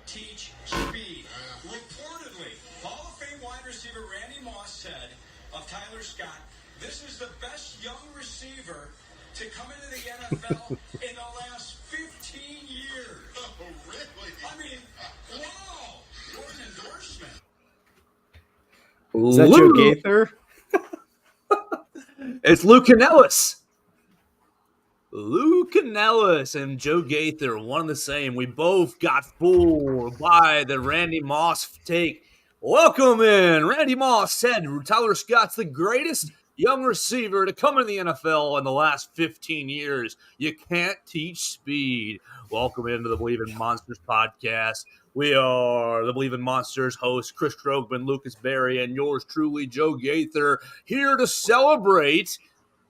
teach speed. Reportedly, Hall of Fame wide receiver Randy Moss said of Tyler Scott, this is the best young receiver to come into the NFL in the last 15 years. Oh, really? I mean, wow. What an endorsement. Is that Joe Gaither? It's Lou Canellis. Lou Canellis and Joe Gaither, one and the same. We both got fooled by the Randy Moss take. Welcome in. Randy Moss said Tyler Scott's the greatest young receiver to come in the NFL in the last 15 years. You can't teach speed. Welcome into the Believe in Monsters podcast. We are the Believe in Monsters hosts, Chris Krogman, Lucas Berry, and yours truly, Joe Gaither, here to celebrate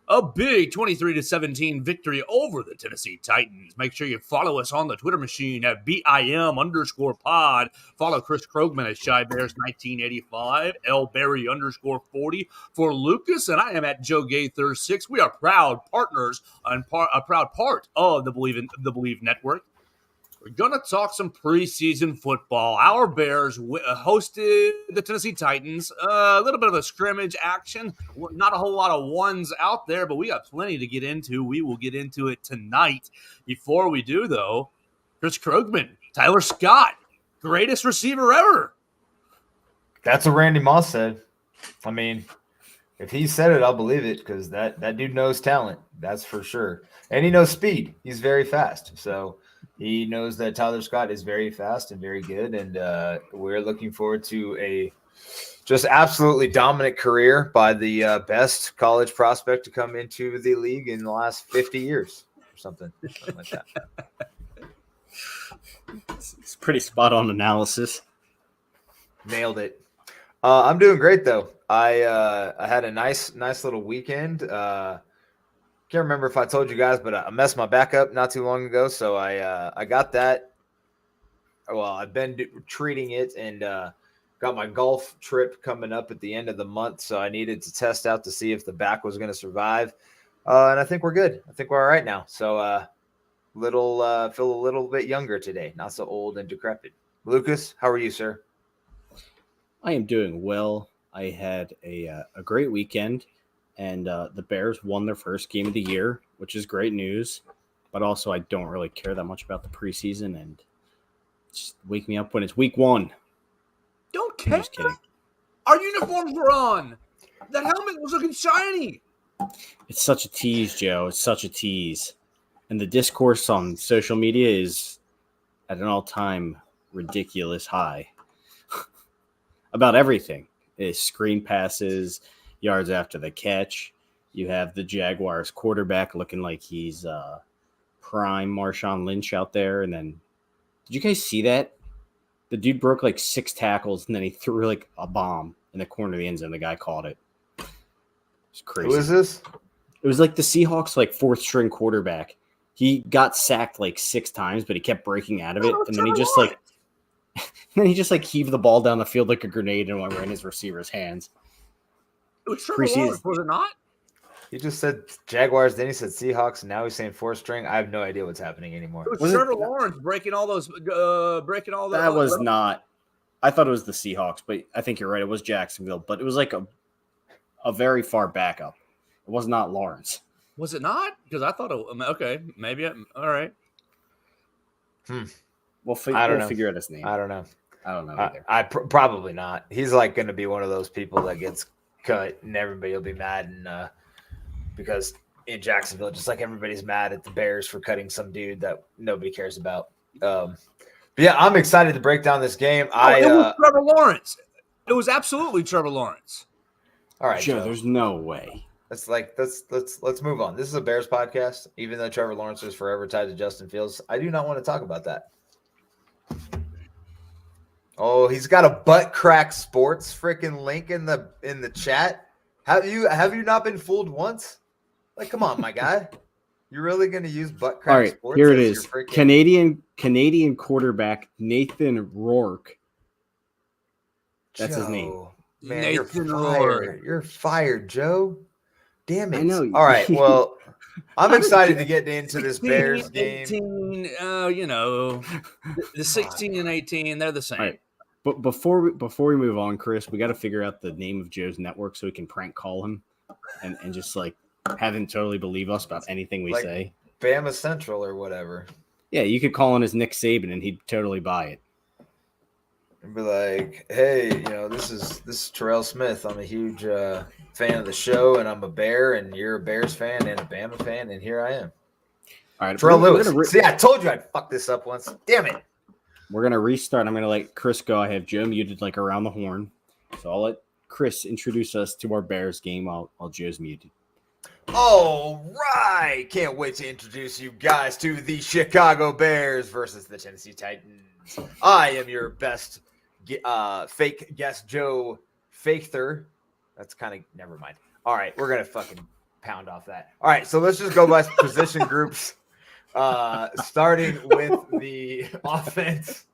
a big 23-17 victory over the Tennessee Titans. Make sure you follow us on the Twitter machine at BIM_pod. Follow Chris Krogman at ShyBears1985, LBerry_40 for Lucas, and I am at Joe Gaither 6. We are proud partners and a proud part of the Believe Network. We're going to talk some preseason football. Our Bears hosted the Tennessee Titans. A little bit of a scrimmage action. Not a whole lot of ones out there, but we got plenty to get into. We will get into it tonight. Before we do, though, Chris Krogman, Tyler Scott, greatest receiver ever. That's what Randy Moss said. I mean, if he said it, I'll believe it because that dude knows talent. That's for sure. And he knows speed. He's very fast. So he knows that Tyler Scott is very fast and very good, and we're looking forward to a just absolutely dominant career by the best college prospect to come into the league in the last 50 years or something like that. It's pretty spot-on analysis. Nailed it. I'm doing great, though. I had a nice little weekend. Can't remember if I told you guys, but I messed my back up not too long ago, so I got that. Well, I've been treating it and got my golf trip coming up at the end of the month, so I needed to test out to see if the back was going to survive. And I think we're good. I think we're all right now. So feel a little bit younger today, not so old and decrepit. Lucas, how are you, sir? I am doing well. I had a great weekend. And the Bears won their first game of the year, which is great news. But also, I don't really care that much about the preseason. And just wake me up when it's week 1. Don't care. I'm just kidding. Our uniforms were on. The helmet was looking shiny. It's such a tease, Joe. It's such a tease. And the discourse on social media is at an all-time ridiculous high about everything. It's screen passes, yards after the catch. You have the Jaguars quarterback looking like he's prime Marshawn Lynch out there. And then, did you guys see that? The dude broke like 6 tackles and then he threw like a bomb in the corner of the end zone. The guy caught it. It's crazy. Who is this? It was like the Seahawks like 4th string quarterback. He got sacked like 6 times, but he kept breaking out of it. And then he just like heaved the ball down the field like a grenade and went right in his receiver's hands. It was Trevor Lawrence, was it not? He just said Jaguars, then he said Seahawks, and now he's saying 4th string. I have no idea what's happening anymore. It was Trevor Lawrence breaking all those. That was not. I thought it was the Seahawks, but I think you're right. It was Jacksonville, but it was like a very far backup. It was not Lawrence. Was it not? Because I thought okay, maybe. All right. We'll figure out his name. I don't know either. Probably not. He's like going to be one of those people that gets cut and everybody will be mad, and because in Jacksonville, just like everybody's mad at the Bears for cutting some dude that nobody cares about. But yeah, I'm excited to break down this game. It was Trevor Lawrence. It was absolutely Trevor Lawrence. All right, Joe, there's no way. Let's move on. This is a Bears podcast. Even though Trevor Lawrence is forever tied to Justin Fields, I do not want to talk about that. Oh, he's got a butt crack sports freaking link in the chat. Have you not been fooled once? Like, come on, my guy. You're really going to use butt crack All right, sports? Here it is. Canadian quarterback Nathan Rourke. That's his name. Man, Nathan you're Rourke. fired. You're fired, Joe. Damn it. I know. All right. Well, I'm I don't excited care. to get into this 16, Bears game. 18, the 16 and 18, they're the same. All right. But before we move on, Chris, we got to figure out the name of Joe's network so we can prank call him and just like have him totally believe us about anything we Like- say. Bama Central or whatever. Yeah, you could call in as Nick Saban and he'd totally buy it. And be like, hey, this is Terrell Smith. I'm a huge fan of the show, and I'm a Bear, and you're a Bears fan and a Bama fan, and here I am. All right, Terrell we're Lewis. gonna See, I told you I'd fuck this up once. Damn it. We're gonna restart. I'm gonna let Chris go. I have Joe muted like around the horn, so I'll let Chris introduce us to our Bears game while Joe's muted. All right. Can't wait to introduce you guys to the Chicago Bears versus the Tennessee Titans. I am your best fake guest, Joe Faker. That's kind of never mind. All right, we're gonna fucking pound off that. All right, so let's just go by position groups. Starting with the offense.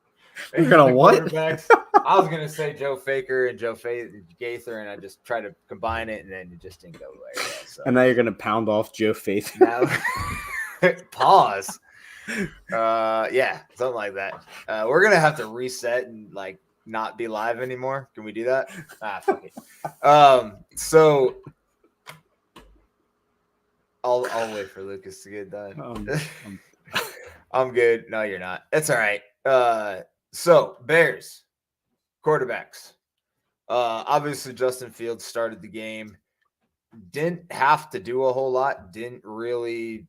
You're gonna the what? quarterbacks. I was gonna say Joe Faker and Joe Gaither, and I just tried to combine it, and then it just didn't go very well. So And now you're gonna pound off Joe Faith. now, pause. Yeah, something like that. We're gonna have to reset and like not be live anymore. Can we do that? Fuck it. So I'll wait for Lucas to get done. I'm good. No, you're not. It's all right. So Bears quarterbacks. Obviously Justin Fields started the game. Didn't have to do a whole lot. Didn't really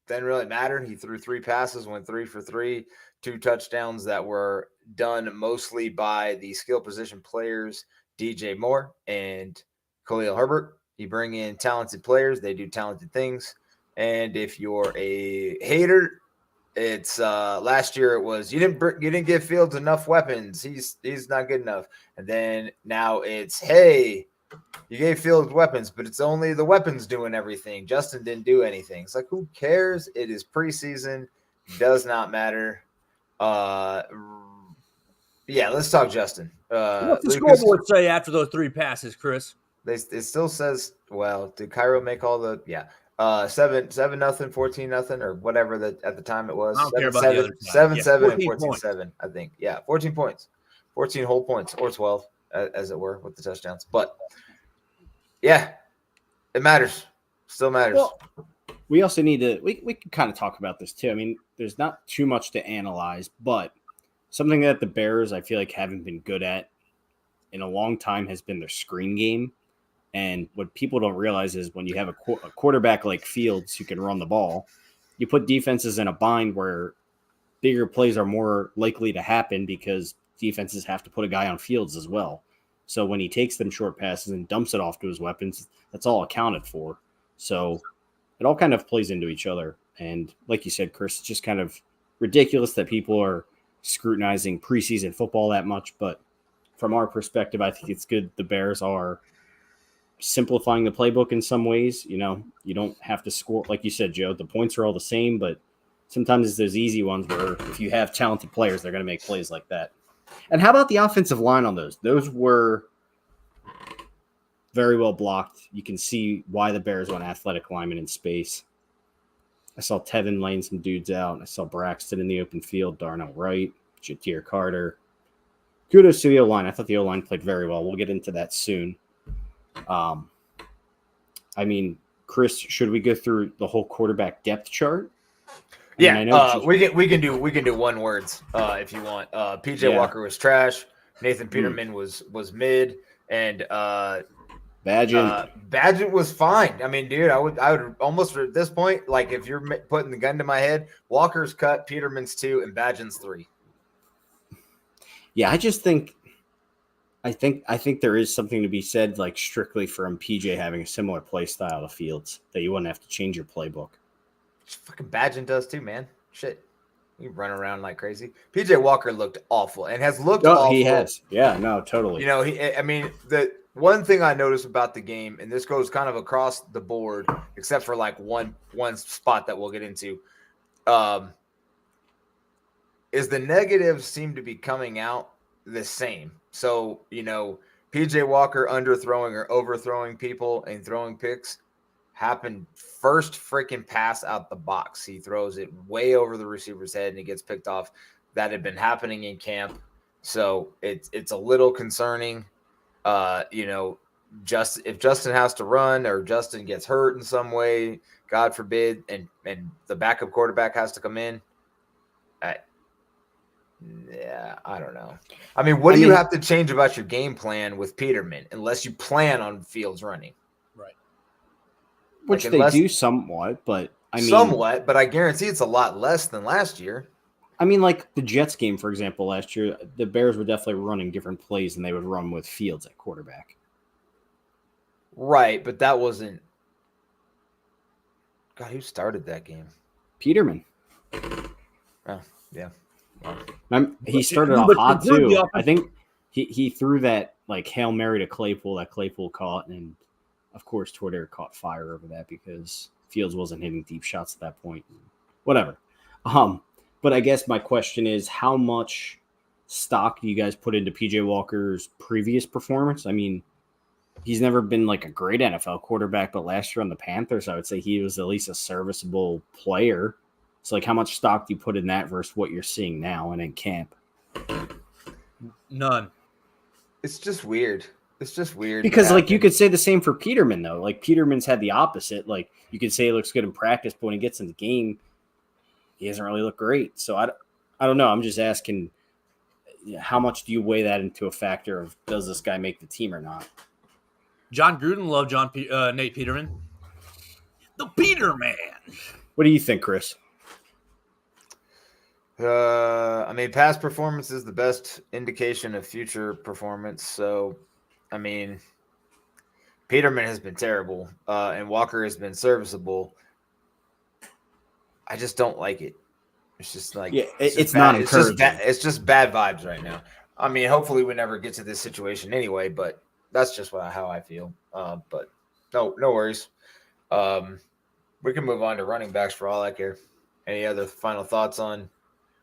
matter. He threw 3 passes, went 3 for 3, 2 touchdowns that were done mostly by the skill position players, DJ Moore and Khalil Herbert. You bring in talented players, they do talented things. And if you're a hater, it's last year it was you didn't give Fields enough weapons. He's not good enough. And then now it's, hey, you gave Fields weapons, but it's only the weapons doing everything. Justin didn't do anything. It's like, who cares? It is preseason. Does not matter. Yeah, let's talk Justin. What's the Lucas, scoreboard say after those 3 passes, Chris? it still says, well, did Cairo make all the 7-0, 14-0, or whatever that at the time it was. I don't care about the other side. 7-7 and 14 points. 14-7, I think. Yeah, 14 points. 14 whole points, or 12, as it were, with the touchdowns. But yeah, it matters. Still matters. Well, we also need to we can kind of talk about this too. I mean, there's not too much to analyze, but something that the Bears I feel like haven't been good at in a long time has been their screen game. And what people don't realize is when you have a quarterback like Fields who can run the ball, you put defenses in a bind where bigger plays are more likely to happen because defenses have to put a guy on Fields as well. So when he takes them short passes and dumps it off to his weapons, that's all accounted for. So it all kind of plays into each other. And like you said, Chris, it's just kind of ridiculous that people are scrutinizing preseason football that much. But from our perspective, I think it's good the Bears are simplifying the playbook in some ways. You don't have to score. Like you said, Joe, the points are all the same, but sometimes it's those easy ones where if you have talented players, they're going to make plays like that. And how about the offensive line on those? Those were very well blocked. You can see why the Bears want athletic linemen in space. I saw Tevin laying some dudes out. I saw Braxton in the open field, Darnell Wright, Jatir Carter. Kudos to the O-line. I thought the O-line played very well. We'll get into that soon. I mean, Chris, should we go through the whole quarterback depth chart? Yeah, we can do one words if you want. PJ Walker was trash. Nathan Peterman was mid, and Badgett was fine. I mean, dude, I would almost at this point, like if you're putting the gun to my head, Walker's cut, Peterman's 2, and Badgett's 3. Yeah, I think there is something to be said, like strictly from PJ having a similar play style to Fields, that you wouldn't have to change your playbook. Fucking Badgett does too, man. Shit. You run around like crazy. PJ Walker looked awful and has looked awful. He has. Yeah, no, totally. The one thing I noticed about the game, and this goes kind of across the board, except for like one spot that we'll get into, is the negatives seem to be coming out the same. So, PJ PJ Walker underthrowing or overthrowing people and throwing picks happened first freaking pass out the box. He throws it way over the receiver's head and it gets picked off. That had been happening in camp. So it's a little concerning. If Justin has to run or Justin gets hurt in some way, God forbid, and the backup quarterback has to come in. I don't know. I mean, what do you have to change about your game plan with Peterman unless you plan on Fields running? Right. Which they do somewhat, but but I guarantee it's a lot less than last year. I mean, like the Jets game, for example, last year, the Bears were definitely running different plays than they would run with Fields at quarterback. Right, but that wasn't. God, who started that game? Peterman. Oh, yeah. He started off hot too. I think he threw that like Hail Mary to Claypool that Claypool caught, and of course Torter caught fire over that because Fields wasn't hitting deep shots at that point. Whatever. But I guess my question is, how much stock do you guys put into PJ Walker's previous performance? I mean, he's never been like a great NFL quarterback, but last year on the Panthers, I would say he was at least a serviceable player. So, like, how much stock do you put in that versus what you're seeing now and in camp? None. It's just weird. Because, like, you could say the same for Peterman, though. Like, Peterman's had the opposite. Like, you could say he looks good in practice, but when he gets in the game, he doesn't really look great. So, I don't know. I'm just asking, how much do you weigh that into a factor of does this guy make the team or not? John Gruden loved Nate Peterman. The Peterman. What do you think, Chris? I mean, past performance is the best indication of future performance. So, I mean, Peterman has been terrible, and Walker has been serviceable. I just don't like it. It's just like it's not encouraging. It's just bad vibes right now. I mean, hopefully we never get to this situation anyway, but that's just how I feel. But no worries. We can move on to running backs for all I care. Any other final thoughts on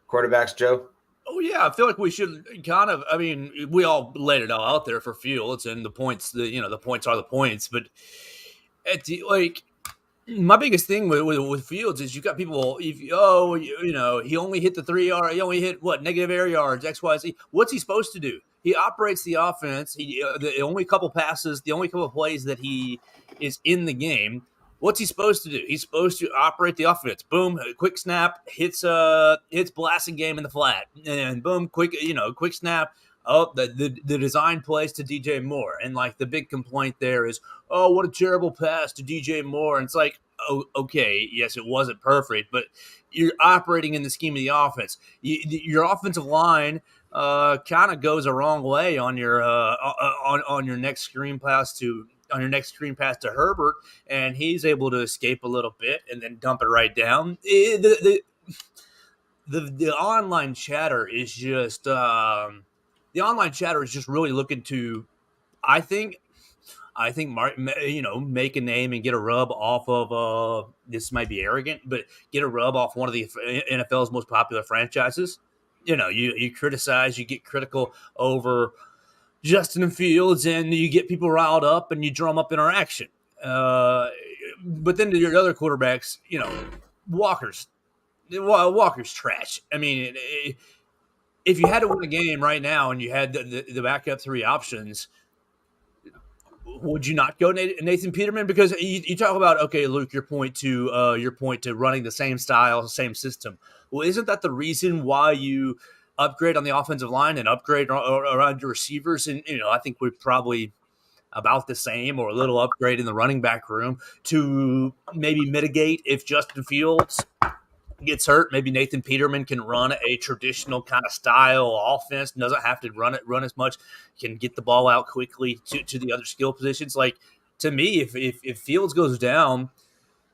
quarterbacks, Joe? Oh, yeah. I feel like we should kind of – I mean, we all laid it all out there for Fields and the points. The points are the points. But my biggest thing with Fields is you got people he only hit the 3 yard. He only hit, negative air yards, X, Y, Z. What's he supposed to do? He operates the offense. The only couple passes, the only couple plays that he is in the game. What's he supposed to do? He's supposed to operate the offense. Boom, quick snap, hits blasting game in the flat, and boom, quick snap. Oh, the design plays to DJ Moore, and like the big complaint there is, oh, what a terrible pass to DJ Moore. And it's like, oh, okay, yes, it wasn't perfect, but you're operating in the scheme of the offense. Your offensive line kind of goes a wrong way on your on your next screen pass to Herbert, and he's able to escape a little bit and then dump it right down. The online chatter is just really looking to, I think, make a name and get a rub off of. This might be arrogant, but get a rub off one of the NFL's most popular franchises. You criticize, you get critical over Justin Fields, and you get people riled up and you drum up interaction. But then to your other quarterbacks, Walker's trash. I mean, if you had to win a game right now and you had the backup three options, would you not go Nathan Peterman? Because you talk about, okay, Luke, your point to running the same style, same system. Well, isn't that the reason why you upgrade on the offensive line and upgrade around your receivers? And, I think we're probably about the same or a little upgrade in the running back room to maybe mitigate if Justin Fields gets hurt. Maybe Nathan Peterman can run a traditional kind of style offense, doesn't have to run as much, can get the ball out quickly to the other skill positions. Like, to me, if Fields goes down,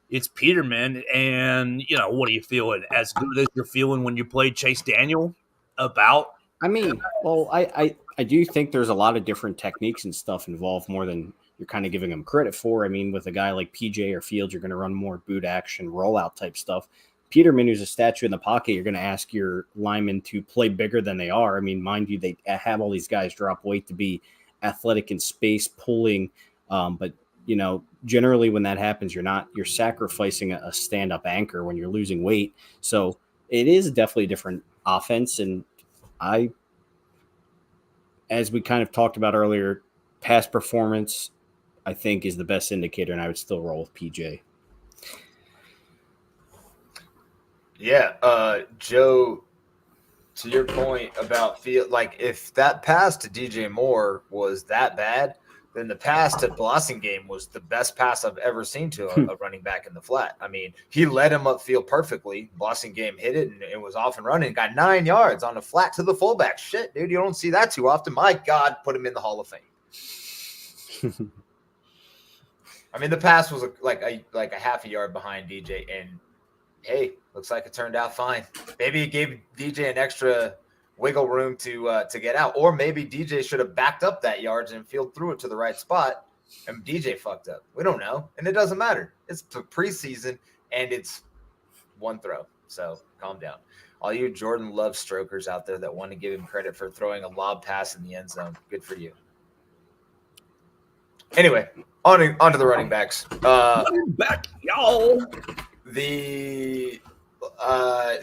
it's Peterman. And, what are you feeling? As good as you're feeling when you played Chase Daniel about? I mean, well, I do think there's a lot of different techniques and stuff involved more than you're kind of giving them credit for. I mean, with a guy like PJ or Fields, you're going to run more boot action, rollout type stuff. Peterman, who's a statue in the pocket, you're going to ask your linemen to play bigger than they are. I mean, mind you, they have all these guys drop weight to be athletic in space, pulling. But generally when that happens, you're sacrificing a stand-up anchor when you're losing weight. So it is definitely a different offense. And as we kind of talked about earlier, past performance, I think, is the best indicator, and I would still roll with PJ. Yeah, Joe, to your point about if that pass to DJ Moore was that bad, then the pass to Blossingame was the best pass I've ever seen to a running back in the flat. I mean, he led him upfield perfectly. Blossingame hit it, and it was off and running. Got 9 yards on a flat to the fullback. Shit, dude, you don't see that too often. My God, put him in the Hall of Fame. I mean, the pass was like a half a yard behind DJ, and hey, looks like it turned out fine. Maybe it gave DJ an extra wiggle room to get out, or maybe DJ should have backed up that yards and field threw it to the right spot, and DJ fucked up. We don't know, and it doesn't matter. It's preseason, and it's one throw, so calm down. All you Jordan Love strokers out there that want to give him credit for throwing a lob pass in the end zone, good for you. Anyway, on to the running backs. Running back, y'all.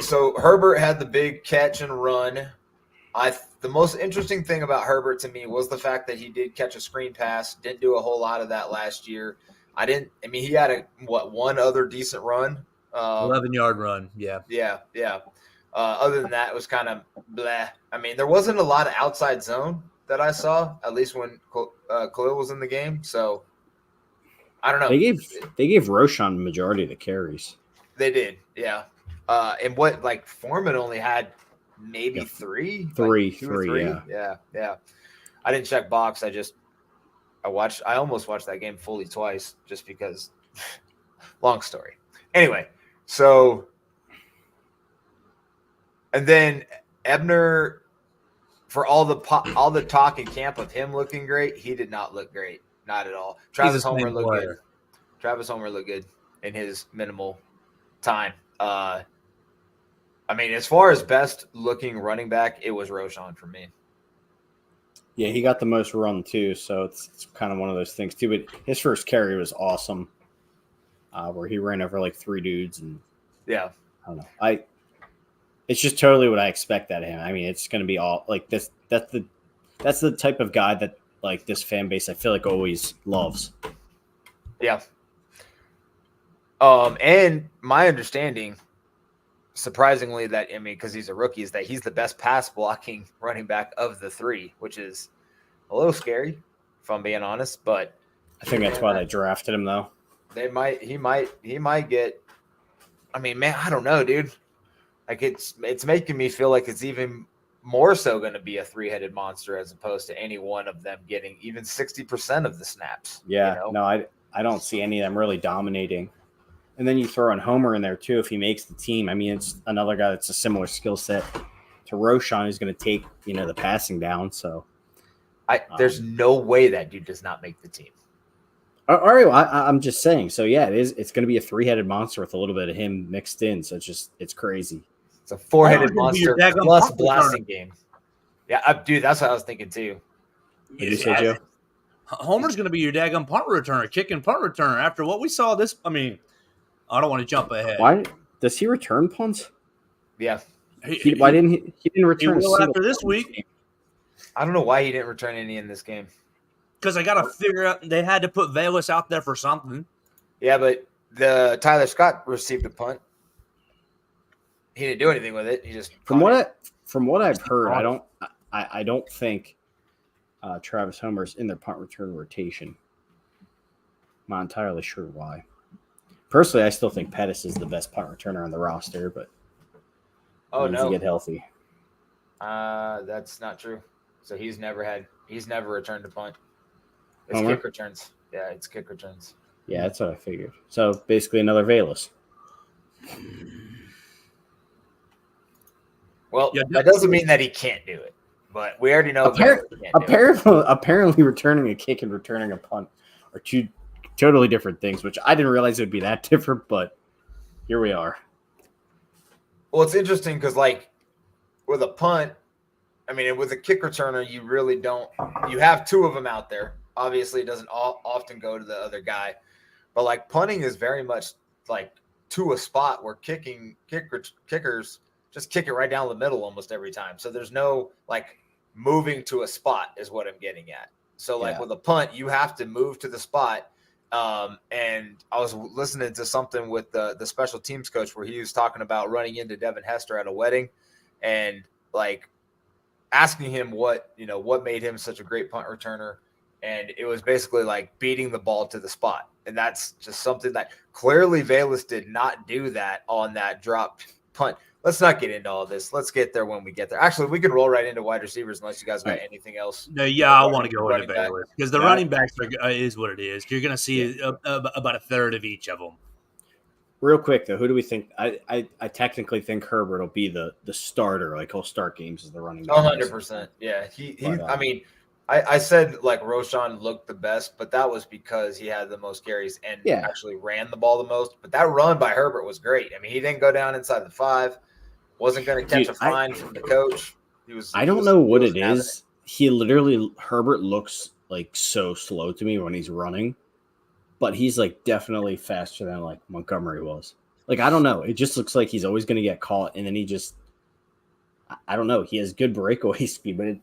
So Herbert had the big catch and run. The most interesting thing about Herbert to me was the fact that he did catch a screen pass. Didn't do a whole lot of that last year. He had one other decent run. 11-yard run. Yeah. Yeah. Other than that, it was kind of bleh. I mean, there wasn't a lot of outside zone that I saw, at least when Khalil was in the game. So I don't know. They gave Roshan the majority of the carries. They did, yeah. And Foreman only had maybe three, yeah. I didn't check box. I almost watched that game fully twice just because. Long story. Anyway, so and then Ebner, for all the talk in camp of him looking great, he did not look great, not at all. Travis Homer looked good. Travis Homer looked good in his minimal time. As far as best looking running back, it was Roshan for me. Yeah, he got the most run too, so it's kind of one of those things too. But his first carry was awesome, where he ran over like 3 dudes, and yeah, I don't know. It's just totally what I expect out of him. I mean, it's going to be all like this. That's the type of guy that like this fan base I feel like always loves. Yeah. And my understanding, surprisingly, because he's a rookie, is that he's the best pass blocking running back of the 3, which is a little scary, if I'm being honest. But I think that's why they drafted him, though. He might get. I mean, man, I don't know, dude. Like it's making me feel like it's even more so going to be a 3-headed monster as opposed to any one of them getting even 60% of the snaps. Yeah, no, I don't see any of them really dominating. And then you throw in Homer in there too if he makes the team. I mean, it's another guy that's a similar skill set to Roshan who's going to take the passing down. So there's no way that dude does not make the team. All right, well, I'm just saying. So yeah, it's going to be a 3-headed monster with a little bit of him mixed in. So it's crazy. It's a 4-headed monster plus Blossingame. Yeah, dude, that's what I was thinking too. What did you say, Joe? Homer's going to be your daggum punt returner, kicking punt returner. After what we saw this, I mean, I don't want to jump ahead. Why does he return punts? Yeah. Why didn't he didn't return? He will after this week. I don't know why he didn't return any in this game. Because I got to figure out they had to put Velas out there for something. Yeah, but the Tyler Scott received a punt. He didn't do anything with it. He just from what I've heard, I don't think Travis Homer's in their punt return rotation. I'm not entirely sure why. Personally, I still think Pettis is the best punt returner on the roster, but he needs to get healthy. That's not true. So he's never returned a punt. It's Homer? kick returns. Yeah, it's kick returns. Yeah, that's what I figured. So basically another Velas. Well, that doesn't mean that he can't do it. But we already know apparently returning a kick and returning a punt are two totally different things, which I didn't realize it would be that different, but here we are. Well, it's interesting because, like, with a punt, I mean, with a kick returner, you really don't. You have two of them out there. Obviously, it doesn't often go to the other guy, but like punting is very much like to a spot where kickers just kick it right down the middle almost every time. So there's no like moving to a spot is what I'm getting at. So like with a punt, you have to move to the spot. And I was listening to something with the special teams coach where he was talking about running into Devin Hester at a wedding and like asking him what made him such a great punt returner. And it was basically like beating the ball to the spot. And that's just something that clearly Velus did not do that on that dropped punt. Let's not get into all this. Let's get there when we get there. Actually, we can roll right into wide receivers unless you guys got anything else. No, I want to go into Baylor because the running backs is what it is. You're going to see about a third of each of them. Real quick, though, who do we think? I technically think Herbert will be the starter. Like, he'll start games as the running back. 100%. Yeah. I mean, I said, like, Roshan looked the best, but that was because he had the most carries and actually ran the ball the most. But that run by Herbert was great. I mean, he didn't go down inside the 5. Wasn't going to catch a fine from the coach. I don't know what it is. Herbert looks like so slow to me when he's running, but he's like definitely faster than like Montgomery was. Like, I don't know. It just looks like he's always going to get caught. And then I don't know. He has good breakaway speed, but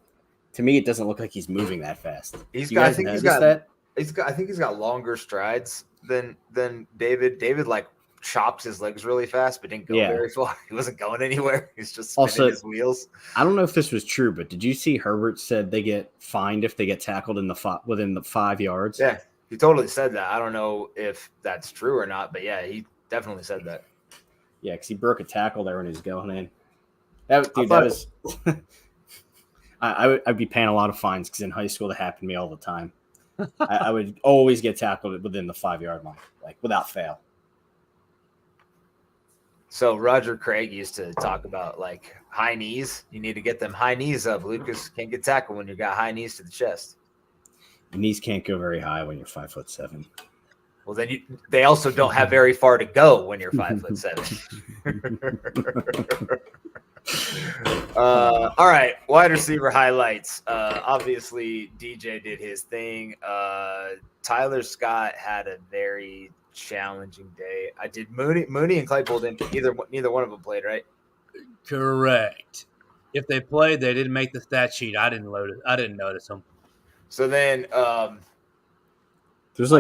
to me, it doesn't look like he's moving that fast. I think he's got longer strides than David. David like chopped his legs really fast, but didn't go very far. He wasn't going anywhere. He's just spinning his wheels. I don't know if this was true, but did you see Herbert said they get fined if they get tackled within the 5 yards? Yeah, he totally said that. I don't know if that's true or not, but yeah, he definitely said that. Yeah, because he broke a tackle there when he was going in. I'd be paying a lot of fines because in high school that happened to me all the time. I would always get tackled within the 5-yard line, like without fail. So Roger Craig used to talk about like high knees. You need to get them high knees up. Lucas can't get tackled when you got high knees to the chest. Your knees can't go very high when you're 5'7". Well, then they also don't have very far to go when you're 5'7". All right, wide receiver highlights. Obviously, DJ did his thing. Tyler Scott had a very challenging day. I did Mooney and Claypool didn't. Neither one of them played, right? Correct. If they played, they didn't make the stat sheet. I didn't load it. I didn't notice them. So then, there's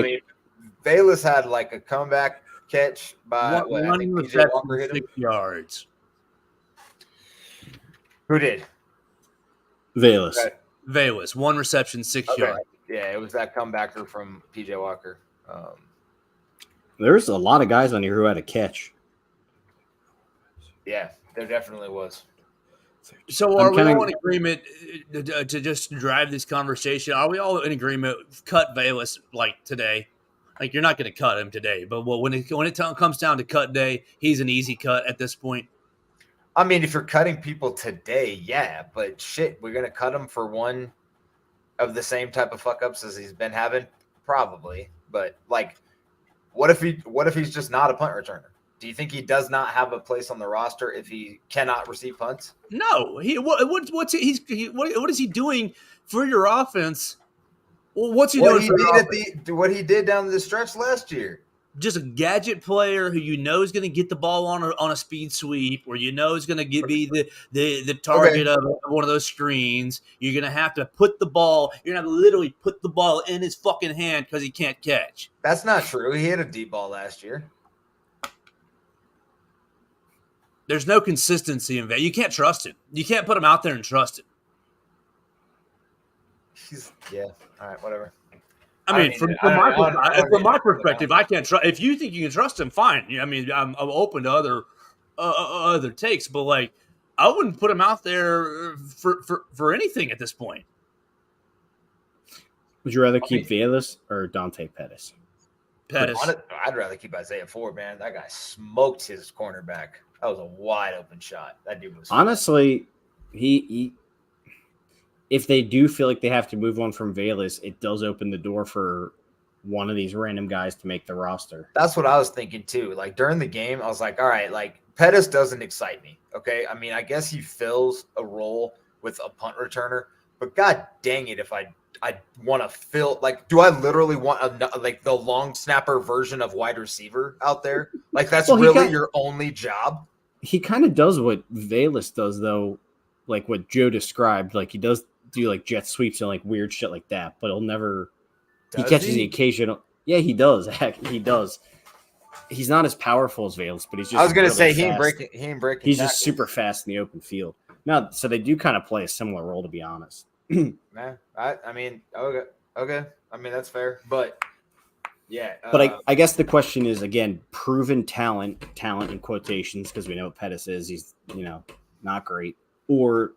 Velus had like a comeback catch by one PJ Walker hit him. 6 yards. Who did? Velus. Okay. Velus, 1 reception, 6 yards. Yeah, it was that comebacker from PJ Walker. There's a lot of guys on here who had a catch. Yeah, there definitely was. So are we all in agreement to just drive this conversation? Are we all in agreement? Cut Velus like today. Like, you're not going to cut him today, but when it comes down to cut day, he's an easy cut at this point. I mean, if you're cutting people today, yeah, but shit, we're going to cut him for one of the same type of fuck ups as he's been having? Probably. But like, what if he's just not a punt returner? Do you think he does not have a place on the roster if he cannot receive punts? No. What is he doing for your offense? Well, what's he doing for your offense? What he did down the stretch last year? Just a gadget player who you know is going to get the ball on a speed sweep, or you know is going to be the target of one of those screens. You're going to have to put the ball. You're going to literally put the ball in his fucking hand because he can't catch. That's not true. He hit a deep ball last year. There's no consistency in that. You can't trust him. You can't put him out there and trust him. All right, whatever. I mean, from my perspective, I can't trust. If you think you can trust him, fine. I mean, I'm open to other takes, but like, I wouldn't put him out there for anything at this point. Would you rather keep Velus or Dante Pettis? Pettis. I'd rather keep Isaiah Ford, man. That guy smoked his cornerback. That was a wide open shot. That dude was honestly, he if they do feel like they have to move on from Velus, it does open the door for one of these random guys to make the roster. That's what I was thinking too. Like during the game, I was like, all right, like Pettis doesn't excite me. Okay. I mean, I guess he fills a role with a punt returner. But god dang it, if I want to fill, like, do I literally want like the long snapper version of wide receiver out there? Like, that's really your only job? He kind of does what Valus does, though, like what Joe described. Like, he does do like jet sweeps and like weird shit like that, but he'll never. He catches the occasional. Yeah, he does. Heck, he does. He's not as powerful as Valus, but he's just. I was gonna really say fast. he ain't breaking. He's tackles. just super fast in the open field. No, so they do kind of play a similar role, to be honest. Nah, I mean, okay. I mean, that's fair, but yeah. But I guess the question is, again, proven talent in quotations, because we know what Pettis is. He's, not great. Or,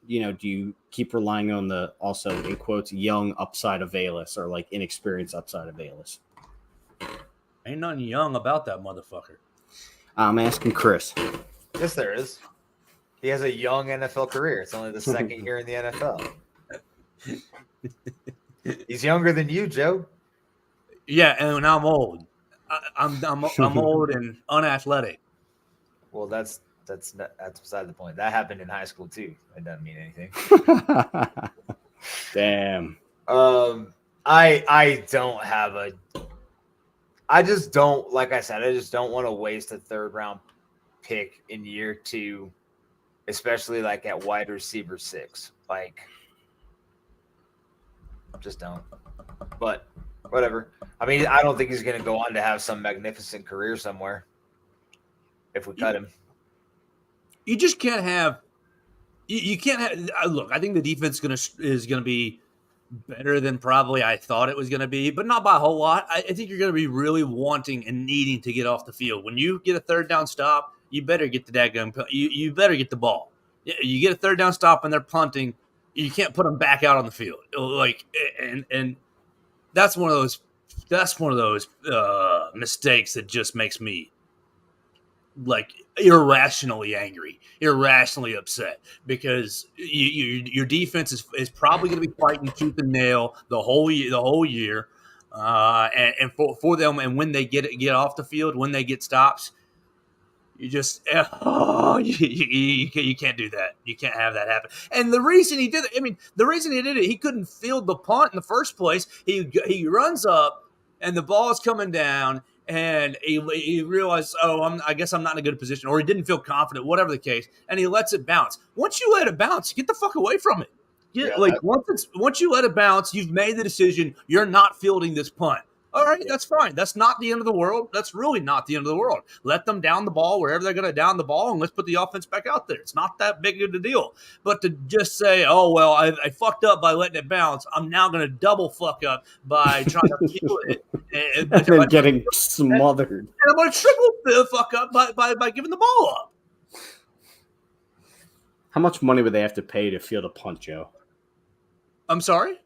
do you keep relying on the, also in quotes, young upside of Valus, or like inexperienced upside of Valus? Ain't nothing young about that motherfucker. I'm asking Chris. Yes, there is. He has a young NFL career. It's only the second year in the NFL. He's younger than you, Joe. Yeah, and I'm old. I'm old and unathletic. Well, that's beside the point. That happened in high school too. It doesn't mean anything. Damn. I don't have a. I just don't, like I said, I just don't want to waste a 3rd round pick in year 2, especially like at wide receiver 6. Like, just don't. But whatever. I mean, I don't think he's going to go on to have some magnificent career somewhere if we cut him. You just can't have. You can't have. Look, I think the defense is gonna be better than probably I thought it was going to be, but not by a whole lot. I think you're going to be really wanting and needing to get off the field. When you get a 3rd down stop, you better get the daggum. You better get the ball. You get a 3rd down stop and they're punting, you can't put them back out on the field. Like, and that's one of those. That's one of those mistakes that just makes me like irrationally angry, irrationally upset, because your defense is probably going to be fighting tooth and nail the whole year, and for them, and when they get off the field, when they get stops, you just you can't do that. You can't have that happen. And the reason he did it, he couldn't field the punt in the first place. He runs up and the ball is coming down. And he realized, I guess I'm not in a good position, or he didn't feel confident, whatever the case, and he lets it bounce. Once you let it bounce, get the fuck away from it. Once you let it bounce, you've made the decision. You're not fielding this punt. All right, that's fine. That's not the end of the world. That's really not the end of the world. Let them down the ball wherever they're going to down the ball, and let's put the offense back out there. It's not that big of a deal. But to just say, I fucked up by letting it bounce, I'm now going to double fuck up by trying to field it. And then getting smothered. And I'm going to triple the fuck up by giving the ball up. How much money would they have to pay to field a punt, Joe? I'm sorry?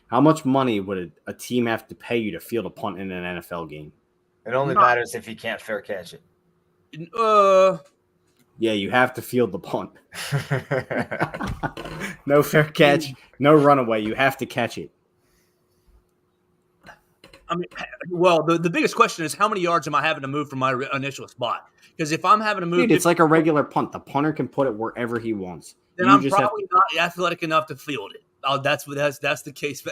How much money would a team have to pay you to field a punt in an NFL game? It only matters if you can't fair catch it. Yeah, you have to field the punt. No fair catch, no runaway. You have to catch it. I mean, well, the biggest question is how many yards am I having to move from my initial spot? Because if I'm having to move, it's like a regular punt. The punter can put it wherever he wants. Then I'm probably not athletic enough to field it. That's the case.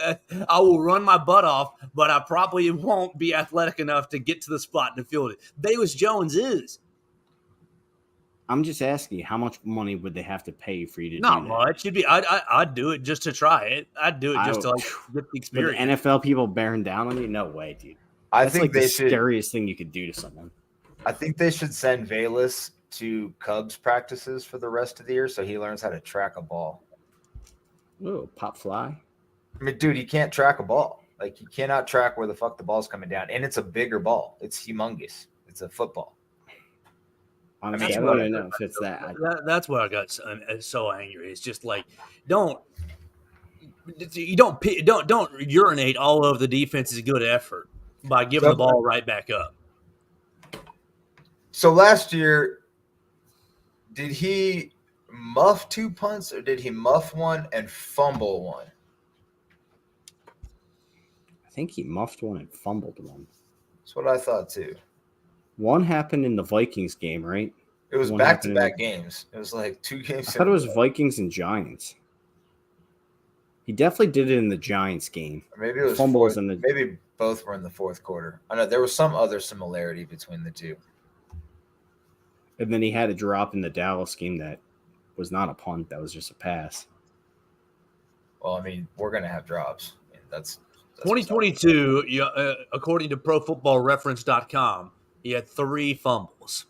I will run my butt off, but I probably won't be athletic enough to get to the spot to field it. Bayless Jones is. I'm just asking you, how much money would they have to pay for you to do that? Not much. I'd do it just to try it. I'd do it just to get the experience. The NFL people bearing down on you? No way, dude. I That's think like the scariest thing you could do to someone. I think they should send Valus to Cubs practices for the rest of the year so he learns how to track a ball. Oh, pop fly. I mean, dude, he can't track a ball. Like, you cannot track where the fuck the ball's coming down. And it's a bigger ball. It's humongous. It's a football. Honestly, I don't even know if it's that. That's why I got so angry. It's just like, don't urinate all over the defense's good effort by giving the ball right back up. So last year, did he muff 2 punts, or did he muff 1 and fumble 1? I think he muffed 1 and fumbled 1. That's what I thought too. 1 happened in the Vikings game, right? It was back-to-back games. It was like 2 games. I thought it was Vikings and Giants. He definitely did it in the Giants game. Maybe it was Fumbles fourth, in the maybe both were in the fourth quarter. I know there was some other similarity between the two. and then he had a drop in the Dallas game that was not a punt, that was just a pass. Well, I mean, we're gonna have drops. I mean, that's 2022, according to ProFootballReference.com, he had 3 fumbles.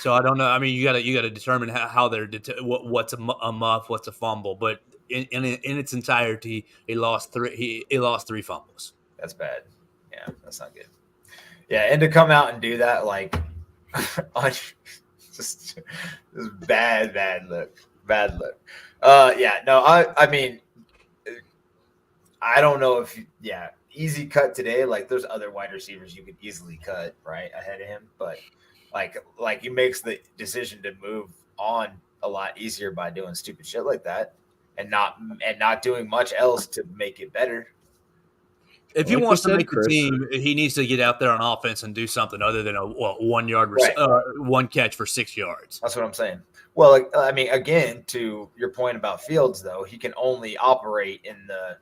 So I don't know. I mean, you got to determine how they're what's a muff, what's a fumble. But in its entirety, he lost 3. He lost 3 fumbles. That's bad. Yeah, that's not good. Yeah, and to come out and do that, like, just bad look. Yeah, no, I mean, I don't know if easy cut today. Like, there's other wide receivers you could easily cut right ahead of him, but like he makes the decision to move on a lot easier by doing stupid shit like that, and not doing much else to make it better. If he Like wants you to said, make the Chris, team, he needs to get out there on offense and do something other than a 1 yard, Right. 1 catch for 6 yards. That's what I'm saying. Well, like, I mean, again, to your point about Fields, though, he can only operate in the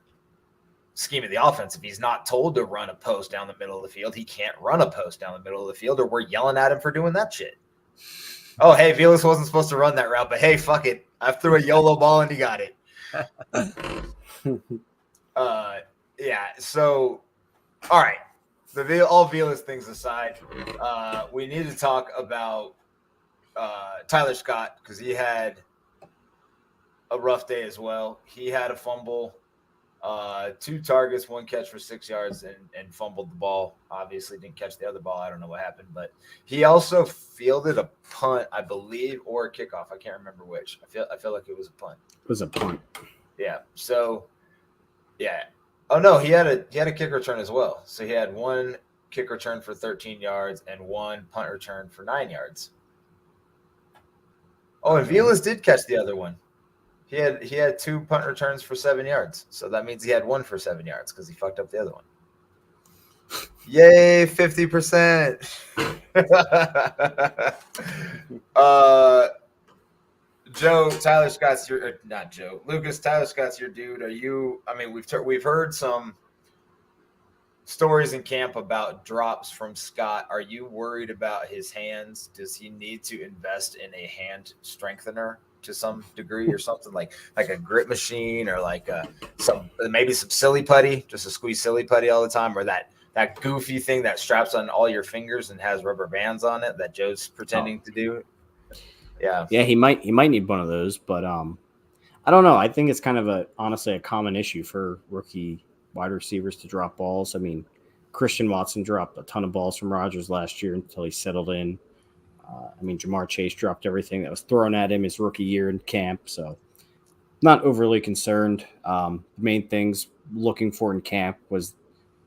scheme of the offense. If he's not told to run a post down the middle of the field, he can't run a post down the middle of the field, or we're yelling at him for doing that shit. Oh, hey, Felix wasn't supposed to run that route, but hey, fuck it. I threw a YOLO ball and he got it. Yeah, so, all right. All Felix things aside, we need to talk about Tyler Scott, because he had a rough day as well. He had a fumble, 2 targets, 1 catch for 6 yards, and fumbled the ball. Obviously didn't catch the other ball. I don't know what happened, but he also fielded a punt, I believe, or a kickoff. I can't remember which. I feel like it was a punt. It was a punt. Yeah. So, yeah. Oh no, he had a kick return as well. So he had 1 kick return for 13 yards and 1 punt return for 9 yards. Oh, and Vilas did catch the other one. He had 2 punt returns for 7 yards. So that means he had 1 for 7 yards because he fucked up the other one. Yay, 50%. Joe, Tyler Scott's your not Joe. Lucas, Tyler Scott's your dude. Are you? I mean, we've heard some stories in camp about drops from Scott. Are you worried about his hands? Does he need to invest in a hand strengthener to some degree, or something like a grip machine, or like maybe some silly putty, just to squeeze silly putty all the time, or that goofy thing that straps on all your fingers and has rubber bands on it that Joe's pretending to do? Yeah, he might need one of those, but I don't know. I think it's kind of honestly a common issue for rookie wide receivers to drop balls. I mean, Christian Watson dropped a ton of balls from Rodgers last year until he settled in. I mean, Jamar Chase dropped everything that was thrown at him his rookie year in camp, so not overly concerned. The main things looking for in camp was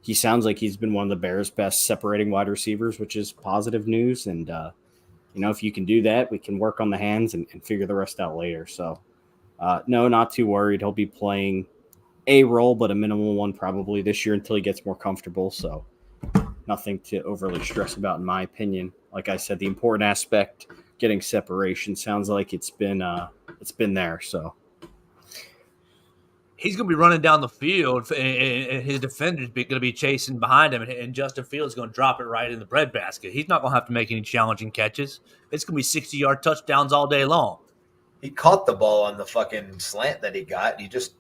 he sounds like he's been one of the Bears' best separating wide receivers, which is positive news. And if you can do that, we can work on the hands and figure the rest out later. So, no, not too worried. He'll be playing a role, but a minimal one probably this year until he gets more comfortable. So, nothing to overly stress about, in my opinion. Like I said, the important aspect, getting separation, sounds like it's been there. So, he's going to be running down the field, and his defender's going to be chasing behind him, and Justin Fields is going to drop it right in the breadbasket. He's not going to have to make any challenging catches. It's going to be 60-yard touchdowns all day long. He caught the ball on the fucking slant that he got. He just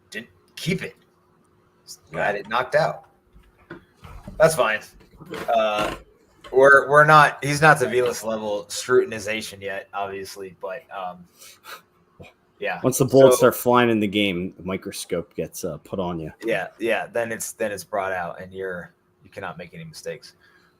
didn't keep it. Got it knocked out. That's fine. We're not. He's not to Vilas level scrutinization yet, obviously, but yeah. Once the bullets start flying in the game, the microscope gets put on you. Yeah. Then it's brought out, and you cannot make any mistakes.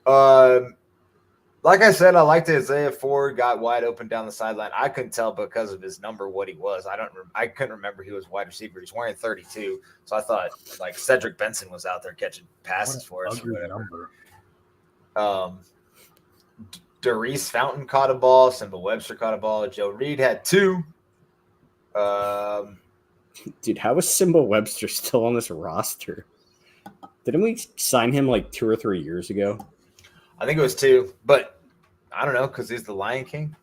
Like I said, I liked it. Isaiah Ford got wide open down the sideline. I couldn't tell because of his number what he was. I couldn't remember he was wide receiver. He's wearing 32, so I thought like Cedric Benson was out there catching passes for us or whatever. Darius Fountain caught a ball. Simba Webster caught a ball. Joe Reed had 2. Dude, how is Simba Webster still on this roster? Didn't we sign him like 2 or 3 years ago? I think it was 2, but I don't know because he's the Lion King.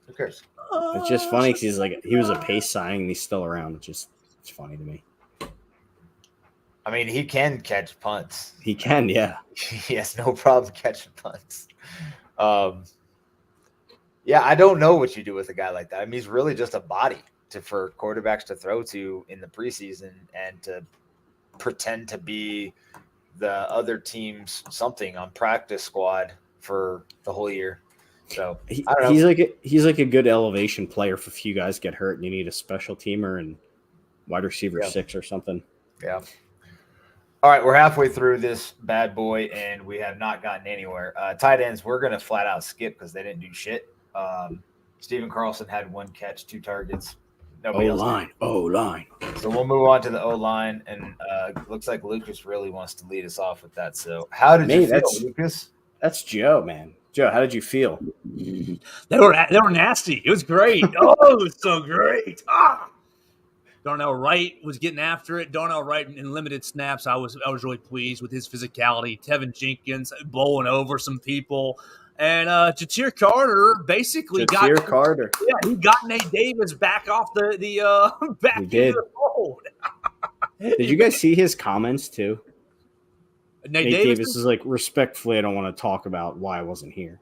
Who cares? It's just funny because he was a pace signing and he's still around. It's just It's funny to me. I mean, he can catch punts. He can, yeah. He has no problem catching punts. Yeah, I don't know what you do with a guy like that. I mean, he's really just a body for quarterbacks to throw to in the preseason and to pretend to be the other team's something on practice squad for the whole year. So I don't know. He's like a good elevation player if a few guys get hurt and you need a special teamer and wide receiver 6 or something. Yeah. All right, we're halfway through this bad boy, and we have not gotten anywhere. Tight ends, we're going to flat out skip because they didn't do shit. Steven Carlson had 1 catch, 2 targets. O-line. So we'll move on to the O-line, and looks like Lucas really wants to lead us off with that. So how did you feel, Lucas? That's Joe, man. Joe, how did you feel? They were nasty. It was great. Oh, it was so great. Darnell Wright was getting after it. Darnell Wright in limited snaps, I was really pleased with his physicality. Tevin Jenkins bowling over some people. And Jatir Carter basically got Nate Davis back off the back into the fold. Did you guys see his comments too? Nate Davis is like, respectfully, I don't want to talk about why I wasn't here.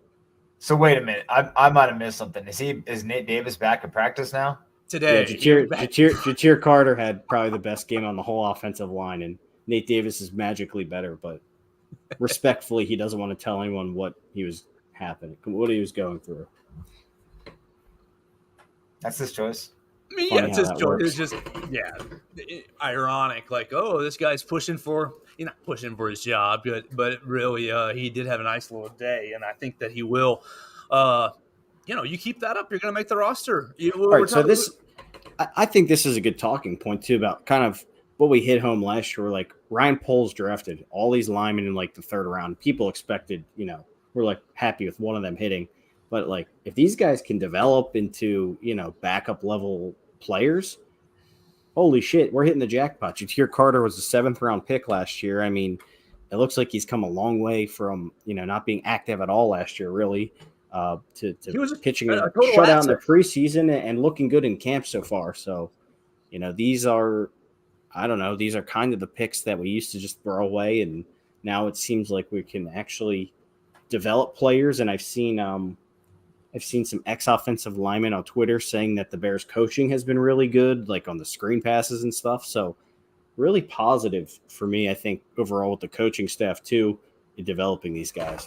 So wait a minute, I might have missed something. Is Nate Davis back in practice now? Today, yeah, Jatir Carter had probably the best game on the whole offensive line, and Nate Davis is magically better. But respectfully, he doesn't want to tell anyone what he was going through. That's his choice. I mean, yeah, it's his choice. It's just ironic. Like, oh, this guy's he's not pushing for his job, but really, he did have a nice little day, and I think that he will. You keep that up, you're going to make the roster. I think this is a good talking point too about kind of what we hit home last year. Like Ryan Poles drafted all these linemen in like the 3rd round. People expected, we're like happy with one of them hitting, but like if these guys can develop into backup level players, holy shit, we're hitting the jackpot. Jatir Carter was a 7th round pick last year. I mean, it looks like he's come a long way from not being active at all last year, really. He was pitching a shutout in the preseason and looking good in camp so far. So, these are kind of the picks that we used to just throw away, and now it seems like we can actually develop players. And I've seen some ex-offensive linemen on Twitter saying that the Bears coaching has been really good, like on the screen passes and stuff. So, really positive for me, I think, overall with the coaching staff too, in developing these guys.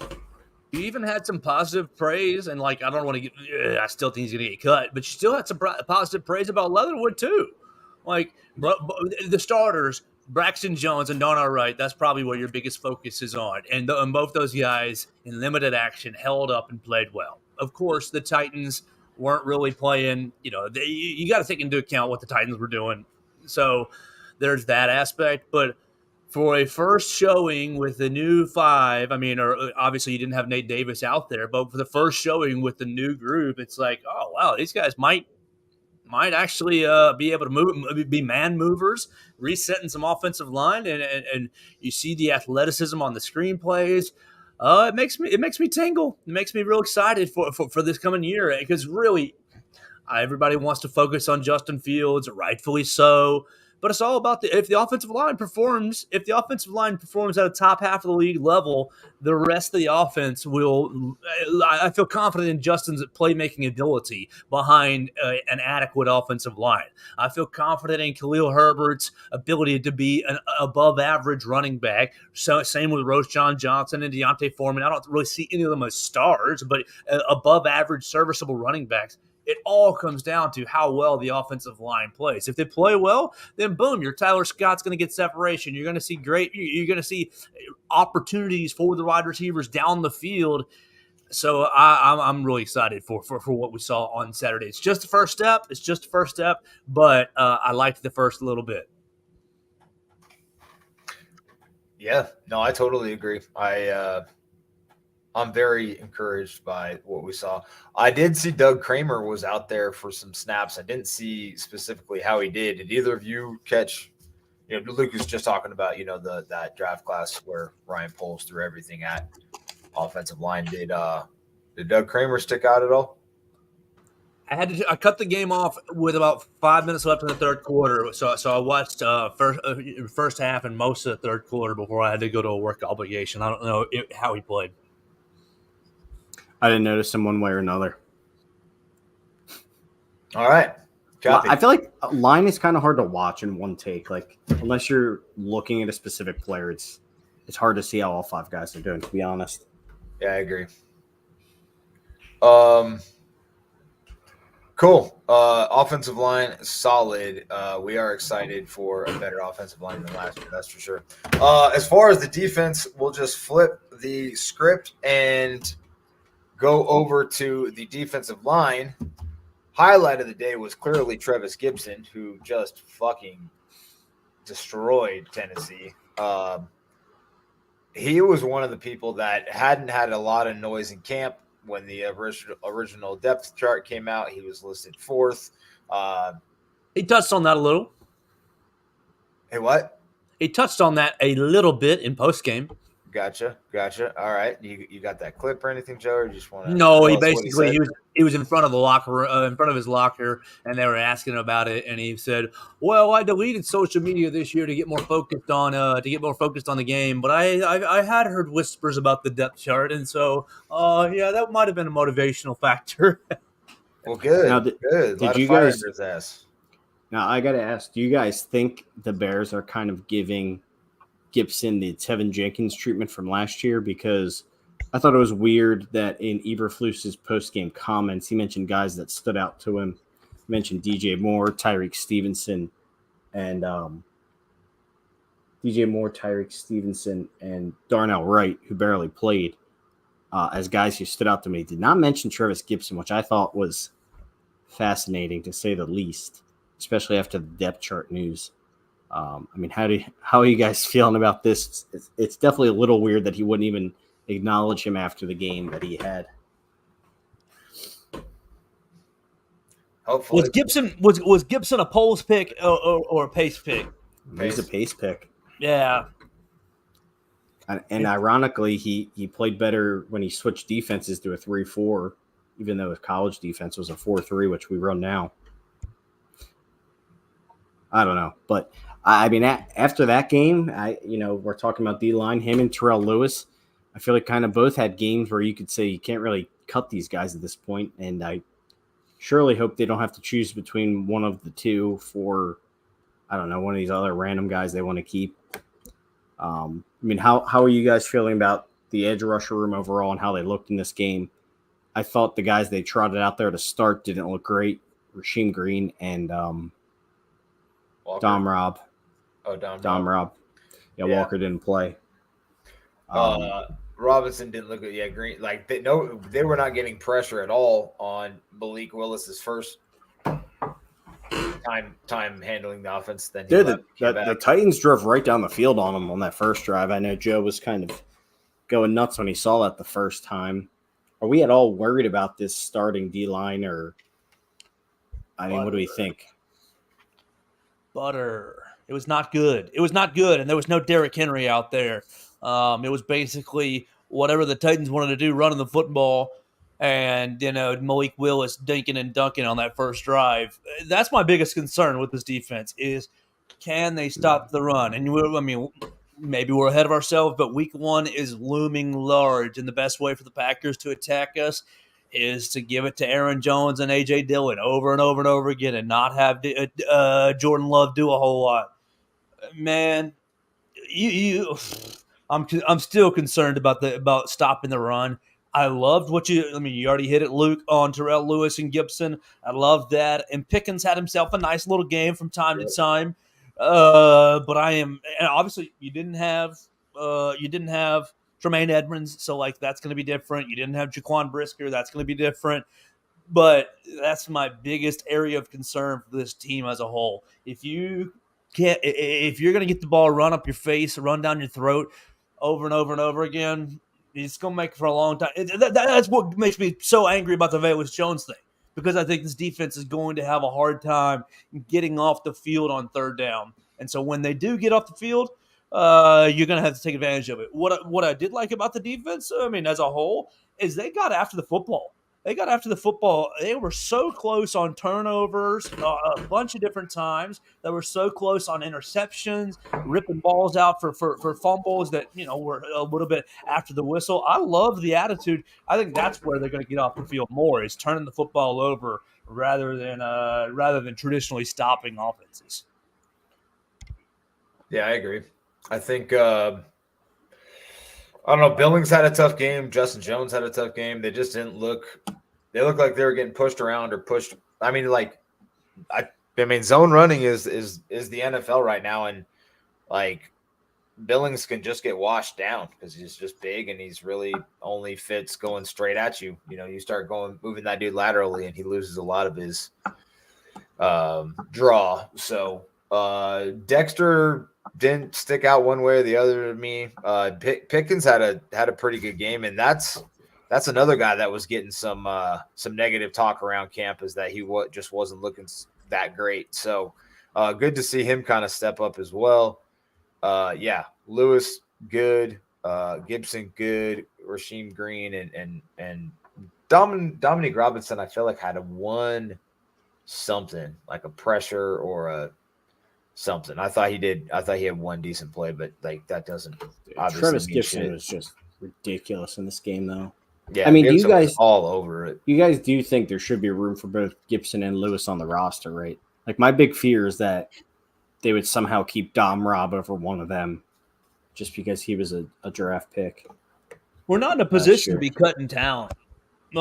You even had some positive praise, and I don't want to get. I still think he's going to get cut, but you still had some positive praise about Leatherwood too. Like the starters, Braxton Jones and Darnell Wright. That's probably where your biggest focus is on, and both those guys in limited action held up and played well. Of course, the Titans weren't really playing. You got to take into account what the Titans were doing. So there's that aspect, but. For a first showing with the new 5, obviously you didn't have Nate Davis out there, but for the first showing with the new group, it's like, oh, wow, these guys might actually be able to be man movers, resetting some offensive line, and you see the athleticism on the screenplays. It makes me tingle. It makes me real excited for this coming year because really everybody wants to focus on Justin Fields, rightfully so. But it's all about if the offensive line performs at a top half of the league level, the rest of the offense will. I feel confident in Justin's playmaking ability behind an adequate offensive line. I feel confident in Khalil Herbert's ability to be an above-average running back. So same with Roschon Johnson and Deontay Foreman. I don't really see any of them as stars, but above-average, serviceable running backs. It all comes down to how well the offensive line plays. If they play well, then boom, your Tyler Scott's going to get separation. You're going to see You're going to see opportunities for the wide receivers down the field. So I'm really excited for what we saw on Saturday. It's just the first step. But I liked the first little bit. Yeah, no, I totally agree. I'm very encouraged by what we saw. I did see Doug Kramer was out there for some snaps. I didn't see specifically how he did. Did either of you catch? Luke was just talking about that draft class where Ryan Poles threw everything at offensive line. Did Doug Kramer stick out at all? I cut the game off with about 5 minutes left in the third quarter. So I watched first half and most of the third quarter before I had to go to a work obligation. I don't know how he played. I didn't notice him one way or another. All right. Copy. I feel like a line is kind of hard to watch in one take. Like unless you're looking at a specific player, it's hard to see how all 5 guys are doing. To be honest. Yeah, I agree. Cool. Offensive line, solid. We are excited for a better offensive line than last year, that's for sure. As far as the defense, we'll just flip the script and go over to the defensive line. Highlight of the day was clearly Travis Gibson, who just fucking destroyed Tennessee. He was one of the people that hadn't had a lot of noise in camp. When the original depth chart came out, he was listed 4th. He touched on that a little. Hey, what? He touched on that a little bit in postgame. Gotcha. All right. You got that clip or anything, Joe? Or you just want to? No, he basically he was in front of the locker room, in front of his locker, and they were asking about it, and he said, "Well, I deleted social media this year to get more focused on the game, but I had heard whispers about the depth chart, and so yeah, that might have been a motivational factor." Well, good. Now, good. Did you guys? Now I got to ask: do you guys think the Bears are kind of giving Gibson the Tevin Jenkins treatment from last year? Because I thought it was weird that in Eberflus's post-game comments, he mentioned guys that stood out to him. He mentioned DJ Moore, Tyreek Stevenson, and Darnell Wright, who barely played, as guys who stood out to me. He did not mention Travis Gibson, which I thought was fascinating to say the least, especially after the depth chart news. I mean, how are you guys feeling about this? It's definitely a little weird that he wouldn't even acknowledge him after the game that he had. Hopefully, was Gibson a polls pick or a pace pick? He's a pace pick. Yeah. And ironically, he played better when he switched defenses to a 3-4, even though his college defense was a 4-3, which we run now. I don't know, but I mean, after that game, we're talking about D-line, him and Terrell Lewis. I feel like kind of both had games where you could say you can't really cut these guys at this point, and I surely hope they don't have to choose between one of the two for, I don't know, one of these other random guys they want to keep. I mean, how are you guys feeling about the edge rusher room overall and how they looked in this game? I thought the guys they trotted out there to start didn't look great. Rasheem Green and Dom Robb. Oh, Dom Robb. Yeah, Walker didn't play. Robinson didn't look good. Yeah, Green. Like they were not getting pressure at all on Malik Willis's first time handling the offense. Then the Titans drove right down the field on him on that first drive. I know Joe was kind of going nuts when he saw that the first time. Are we at all worried about this starting D-line, or I mean, what do we think? Butter. It was not good. And there was no Derrick Henry out there. It was basically whatever the Titans wanted to do, running the football, and Malik Willis dinking and dunking on that first drive. That's my biggest concern with this defense is, can they stop the run? And maybe we're ahead of ourselves, but week 1 is looming large, and the best way for the Packers to attack us is to give it to Aaron Jones and A.J. Dillon over and over and over again and not have Jordan Love do a whole lot. Man, I'm still concerned about stopping the run. I loved you already hit it, Luke, on Terrell Lewis and Gibson. I loved that. And Pickens had himself a nice little game from time to time. But and obviously you didn't have Tremaine Edmonds, so that's going to be different. You didn't have Jaquan Brisker, that's going to be different. But that's my biggest area of concern for this team as a whole. If you're going to get the ball run up your face, run down your throat over and over and over again, it's going to make it for a long time. That's what makes me so angry about the Velus Jones thing, because I think this defense is going to have a hard time getting off the field on third down. And so when they do get off the field, you're going to have to take advantage of it. What I did like about the defense, as a whole, is they got after the football. They got after the football. They were so close on turnovers a bunch of different times. They were so close on interceptions, ripping balls out for fumbles that were a little bit after the whistle. I love the attitude. I think that's where they're going to get off the field more, is turning the football over rather than traditionally stopping offenses. Yeah, I agree. I think I don't know. Billings had a tough game. Justin Jones had a tough game. They just didn't look. They looked like they were getting pushed around or pushed. I mean, zone running is the NFL right now, and like Billings can just get washed down because he's just big and he's really only fits going straight at you. You start moving that dude laterally, and he loses a lot of his draw. So Dexter didn't stick out one way or the other to me. Pickens had a pretty good game, and that's another guy that was getting some negative talk around camp, is that he just wasn't looking that great. So good to see him kind of step up as well. Lewis good, Gibson good, Rasheem Green and Dominique Robinson, I feel like had something like a pressure or a something. I thought he had one decent play, but like that doesn't obviously Travis mean Gibson shit. was just ridiculous in this game, though. Yeah, I mean, Gibson do you guys was all over it? You guys do think there should be room for both Gibson and Lewis on the roster, right? Like, my big fear is that they would somehow keep Dom Rob over one of them just because he was a draft pick. We're not in a position to be cutting talent,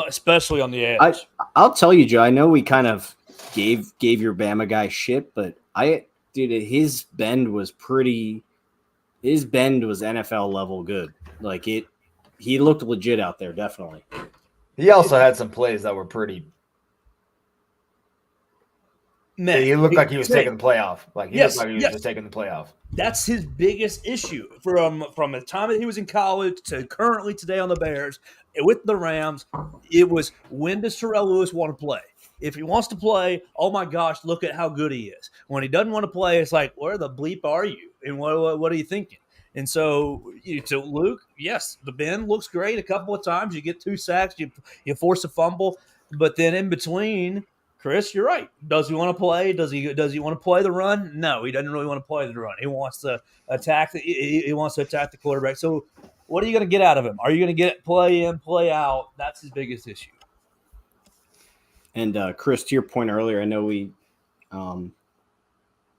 especially on the edge. I'll tell you, Joe, I know we kind of gave your Bama guy shit, but his bend was NFL level good. Like, he looked legit out there, definitely. He also had some plays that were pretty. Man, he looked like he was taking the playoff. Like he looked like he was just taking the playoff. That's his biggest issue from the time that he was in college to currently today on the Bears with the Rams. It was, when does Terrell Lewis want to play? If he wants to play, oh my gosh, look at how good he is. When he doesn't want to play, it's like, where the bleep are you? And what are you thinking? And so, to Luke, yes, the bend looks great a couple of times. You get 2 sacks, you force a fumble, but then in between, Chris, you're right. Does he want to play? Does he want to play the run? No, he doesn't really want to play the run. He wants to attack. He wants to attack the quarterback. So, what are you going to get out of him? Are you going to get play in, play out? That's his biggest issue. And Chris, to your point earlier, I know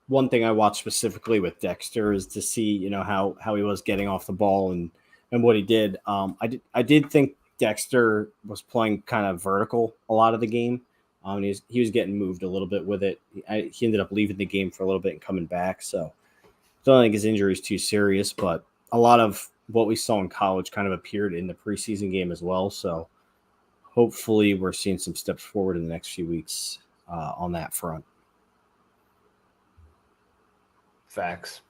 one thing I watched specifically with Dexter is to see, how he was getting off the ball and what he did. I did think Dexter was playing kind of vertical a lot of the game. He was getting moved a little bit with it. He ended up leaving the game for a little bit and coming back. So I don't think his injury is too serious, but a lot of what we saw in college kind of appeared in the preseason game as well. So hopefully we're seeing some steps forward in the next few weeks on that front. Facts.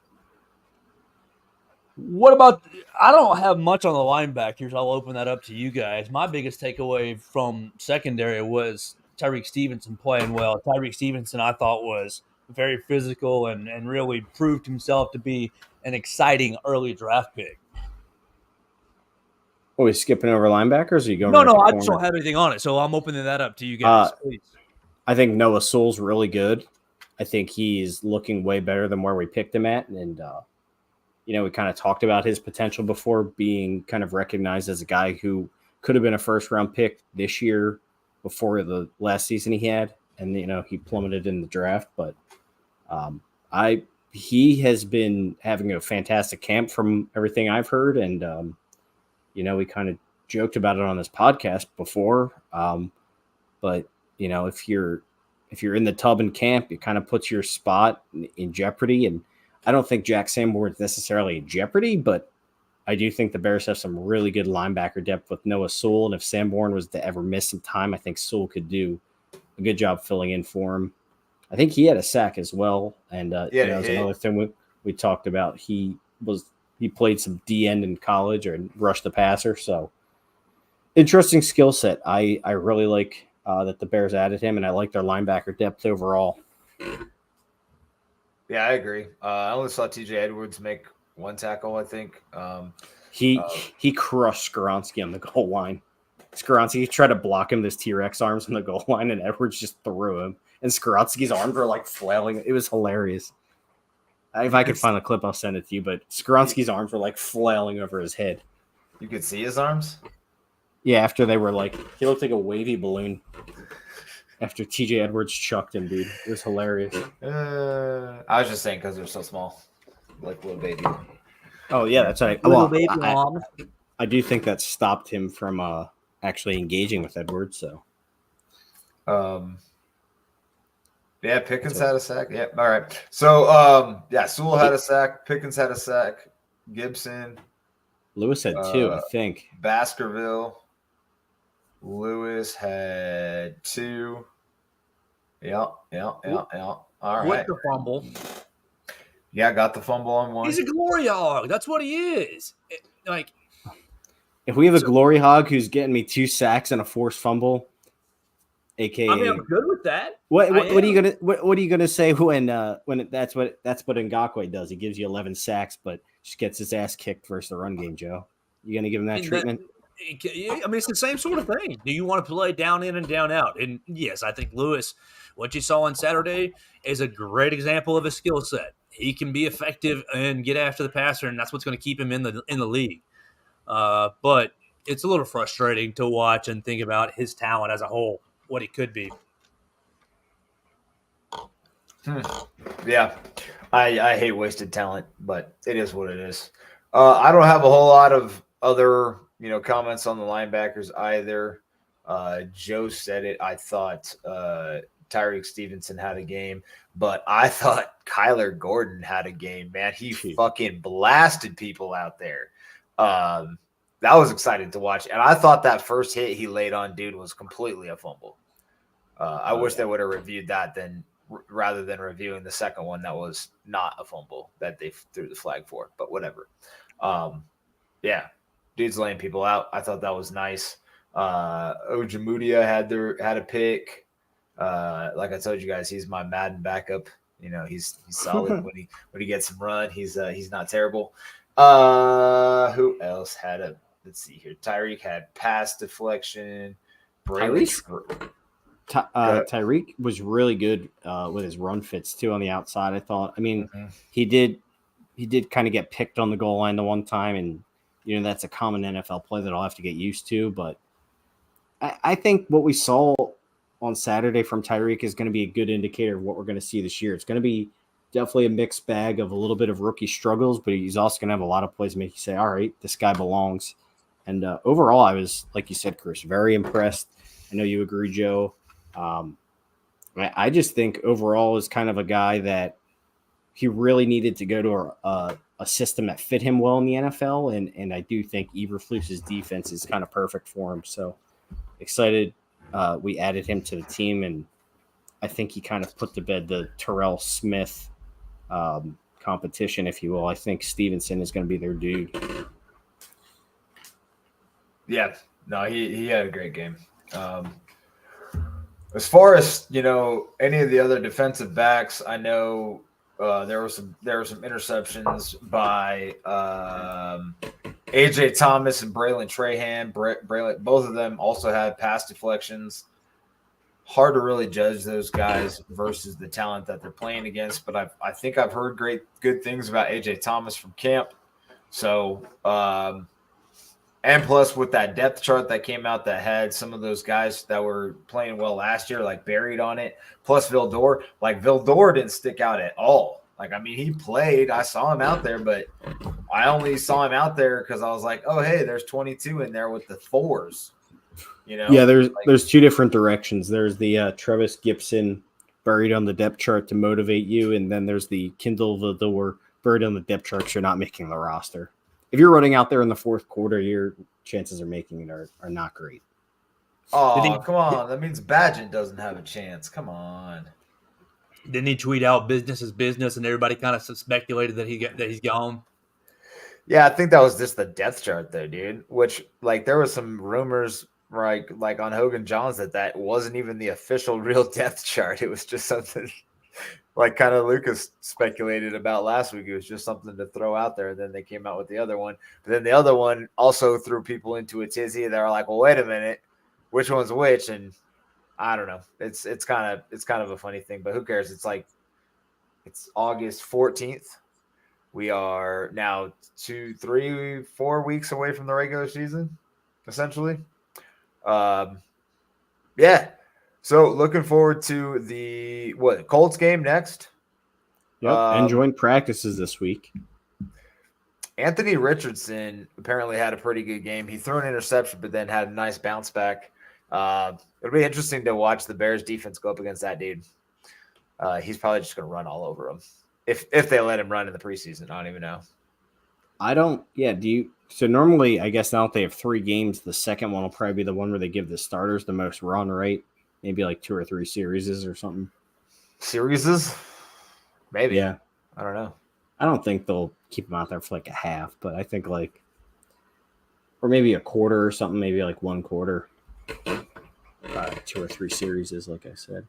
What about – I don't have much on the linebackers. I'll open that up to you guys. My biggest takeaway from secondary was Tyreek Stevenson playing well. Tyreek Stevenson, I thought, was very physical and really proved himself to be an exciting early draft pick. Are we skipping over linebackers? Or are you going? No, I just don't have anything on it, so I'm opening that up to you guys. Please. I think Noah Sewell's really good. I think he's looking way better than where we picked him at, and we kind of talked about his potential before, being kind of recognized as a guy who could have been a first-round pick this year before the last season he had, and he plummeted in the draft. But he has been having a fantastic camp from everything I've heard, and we kind of joked about it on this podcast before. But if you're in the tub in camp, it kind of puts your spot in jeopardy. And I don't think Jack Sanborn's necessarily in jeopardy, but I do think the Bears have some really good linebacker depth with Noah Sewell. And if Sanborn was to ever miss some time, I think Sewell could do a good job filling in for him. I think he had a sack as well. And that was another thing we talked about. He played some D-end in college or rushed the passer. So interesting skill set. I really like that the Bears added him, and I like their linebacker depth overall. Yeah, I agree. I only saw TJ Edwards make one tackle, I think. He crushed Skoronski on the goal line. Skoronski tried to block him with his T-Rex arms on the goal line, and Edwards just threw him. And Skoronski's arms were like flailing. It was hilarious. If I could find a clip, I'll send it to you. But Skoronski's arms were like flailing over his head. You could see his arms? Yeah, after they were like, he looked like a wavy balloon. After TJ Edwards chucked him, dude. It was hilarious. I was just saying because they're so small. Like little baby. Oh, yeah, that's right. Little Well, baby arms. I do think that stopped him from actually engaging with Edwards. So, yeah, Pickens had a sack. Yeah, all right. So, Sewell had a sack. Pickens had a sack. Gibson, Lewis had 2, I think. Baskerville, Lewis had 2. Yeah. All right. With the fumble. Yeah, got the fumble on one. He's a glory hog. That's what he is. If we have a glory hog who's getting me 2 sacks and a forced fumble, aka, I mean, I'm good with that. what are you gonna say when that's what Ngakoue does? He gives you 11 sacks, but just gets his ass kicked versus the run game. Joe, you gonna give him that treatment? I mean, it's the same sort of thing. Do you want to play down in and down out? And yes, I think Lewis, what you saw on Saturday, is a great example of a skill set. He can be effective and get after the passer, and that's what's going to keep him in the league. But it's a little frustrating to watch and think about his talent as a whole, what he could be. Yeah, I hate wasted talent, but it is what it is. I don't have a whole lot of other comments on the linebackers either. Joe said it. I thought Tyreek Stevenson had a game, but I thought Kyler Gordon had a game. Man, he fucking blasted people out there. That was exciting to watch, and I thought that first hit he laid on dude was completely a fumble. I wish they would have reviewed that rather than reviewing the second one that was not a fumble that they threw the flag for, but whatever. Yeah, dude's laying people out. I thought that was nice. Ojemudia had a pick. Like I told you guys, he's my Madden backup. He's solid when he gets some run. He's not terrible. Who else had a? Let's see here. Tyreek had pass deflection. Tyreek was really good with his run fits too on the outside. I thought. I mean, he did kind of get picked on the goal line the one time, and that's a common NFL play that I'll have to get used to. But I think what we saw on Saturday from Tyreek is going to be a good indicator of what we're going to see this year. It's going to be definitely a mixed bag of a little bit of rookie struggles, but he's also going to have a lot of plays make you say, all right, this guy belongs. And overall, I was, like you said, Chris, very impressed. I know you agree, Joe. I just think overall is kind of a guy that he really needed to go to a system that fit him well in the NFL. And I do think Eberflus's defense is kind of perfect for him. So excited we added him to the team, and I think he kind of put to bed the Terrell Smith competition, if you will. I think Stevenson is going to be their dude. Yeah, no, he had a great game. As far as any of the other defensive backs, I know there were some interceptions by AJ Thomas and Braylon Trahan. Braylon, both of them also had pass deflections. Hard to really judge those guys versus the talent that they're playing against, but I think I've heard good things about AJ Thomas from camp. So, and plus with that depth chart that came out that had some of those guys that were playing well last year, like buried on it, plus Vildor. Like Vildor didn't stick out at all. Like, I mean, he played. I saw him out there, but I only saw him out there because I was like, oh, hey, there's 22 in there with the 4s. Yeah, there's two different directions. There's the Travis Gibson buried on the depth chart to motivate you, and then there's the Kindle Vildor buried on the depth chart. You're not making the roster. If you're running out there in the fourth quarter, your chances of making it are not great. Oh, come on. That means Badgett doesn't have a chance. Come on. Didn't he tweet out business is business, and everybody kind of speculated that he's gone? Yeah, I think that was just the depth chart, though, dude. Which, like, there was some rumors, like on Hogan Johns, that wasn't even the official real depth chart. It was just something like kind of Lucas speculated about last week. It was just something to throw out there. And then they came out with the other one. But then the other one also threw people into a tizzy. They were like, well, wait a minute. which one's which, and I don't know. It's kind of a funny thing, but who cares? It's August 14th. We are now 2, 3, 4 weeks away from the regular season, essentially. Yeah. So looking forward to the Colts game next. Yep, and joint practices this week. Anthony Richardson apparently had a pretty good game. He threw an interception, but then had a nice bounce back. It'll be interesting to watch the Bears defense go up against that dude. He's probably just going to run all over him if they let him run in the preseason. I don't even know. So normally, I guess now that they have 3 games, the second one will probably be the one where they give the starters the most run, right? Maybe like 2 or 3 series or something. Series? Maybe. Yeah. I don't know. I don't think they'll keep him out there for like a half, but I think or maybe a quarter or something, maybe like 1 quarter. 2 or 3 series, like I said.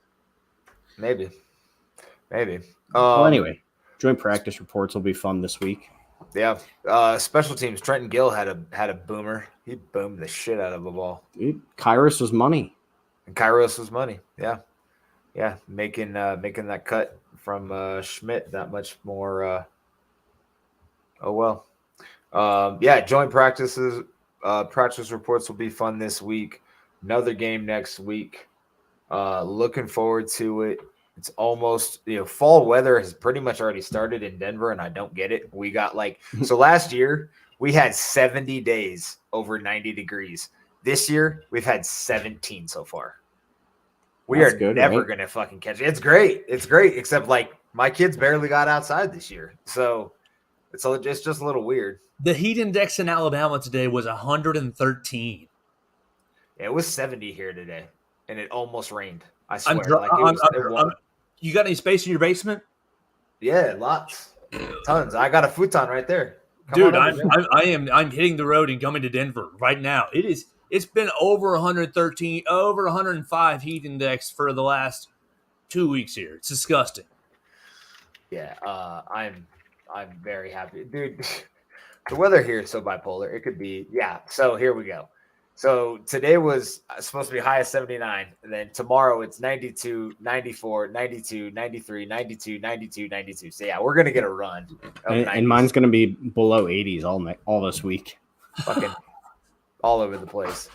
Maybe. Well, anyway, joint practice reports will be fun this week. Yeah. Special teams. Trenton Gill had a boomer. He boomed the shit out of the ball. Dude, Kairos was money. And Kairos was money. Yeah. Yeah. Making that cut from Schmidt that much more. Joint practices. Practice reports will be fun this week. Another game next week. Looking forward to it. It's almost, fall weather has pretty much already started in Denver, and I don't get it. We got so last year we had 70 days over 90 degrees. This year we've had 17 so far. That's never going to fucking catch it. It's great. Except my kids barely got outside this year. So it's just a little weird. The heat index in Alabama today was 113. Yeah, it was 70 here today, and it almost rained. I swear. You got any space in your basement? Yeah, lots, tons. I got a futon right there. Dude, I'm hitting the road and coming to Denver right now. It's been over 113, over 105 heat index for the last 2 weeks here. It's disgusting. Yeah, I'm very happy, dude. The weather here is so bipolar. It could be So here we go. So today was supposed to be high of 79, and then tomorrow it's 92, 94, 92, 93, 92, 92, 92. So we're gonna get a run. And mine's gonna be below 80s all this week. Fucking all over the place.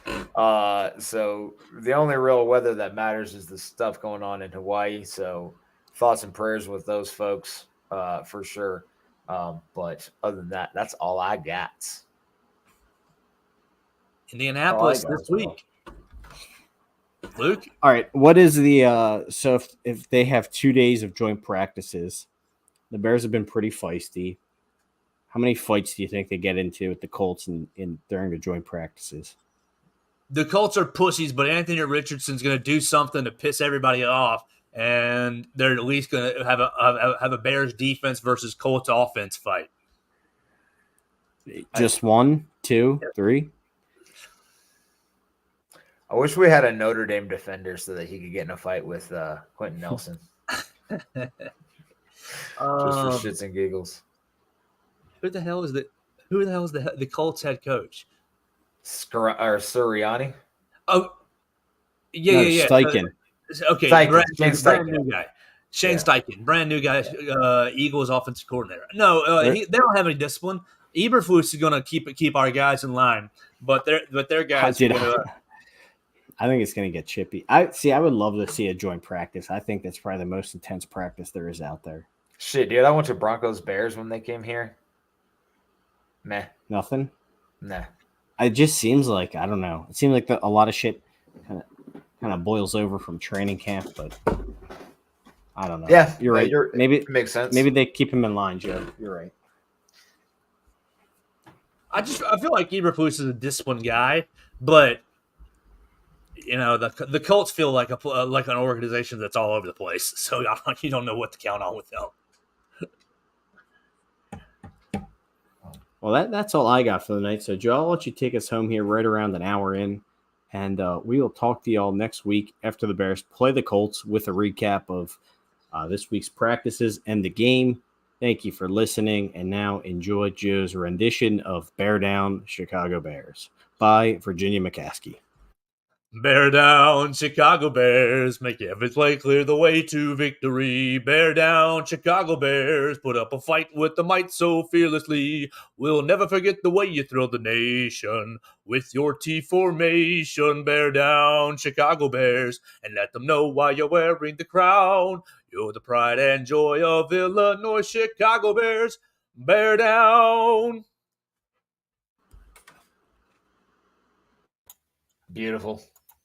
So the only real weather that matters is the stuff going on in Hawaii. So thoughts and prayers with those folks, for sure. But other than that, that's all I got. Indianapolis this week. Luke? All right. What is the so if they have 2 days of joint practices, the Bears have been pretty feisty. How many fights do you think they get into with the Colts during the joint practices? The Colts are pussies, but Anthony Richardson's going to do something to piss everybody off, and they're at least going to have a Bears defense versus Colts offense fight. Just 1, 2, 3? I wish we had a Notre Dame defender so that he could get in a fight with Quentin Nelson. Just for shits and giggles. Who the hell is the Colts head coach? Sirianni? Oh, yeah. Steichen. Okay, Steichen. Brand new guy. Shane Steichen, brand new guy, Eagles offensive coordinator. No, they don't have any discipline. Eberflus is going to keep our guys in line, but their guys. I think it's going to get chippy. I would love to see a joint practice. I think that's probably the most intense practice there is out there. Shit, dude. I went to Broncos Bears when they came here. Meh. Nothing? Nah. It just seems like, I don't know. It seems like a lot of shit kind of boils over from training camp, but I don't know. Yeah, you're right. Maybe it makes sense. Maybe they keep him in line, Joe. You're right. I feel like Eberflus is a disciplined guy, but the Colts feel like an organization that's all over the place. So you don't know what to count on with them. Well, that's all I got for the night. So, Joe, I'll let you take us home here right around an hour in, and we will talk to y'all next week after the Bears play the Colts with a recap of this week's practices and the game. Thank you for listening, and now enjoy Joe's rendition of Bear Down Chicago Bears by Virginia McCaskey. Bear down, Chicago Bears. Make every play clear the way to victory. Bear down, Chicago Bears. Put up a fight with the might so fearlessly. We'll never forget the way you thrilled the nation with your T formation. Bear down, Chicago Bears, and let them know why you're wearing the crown. You're the pride and joy of Illinois, Chicago Bears. Bear down. Beautiful.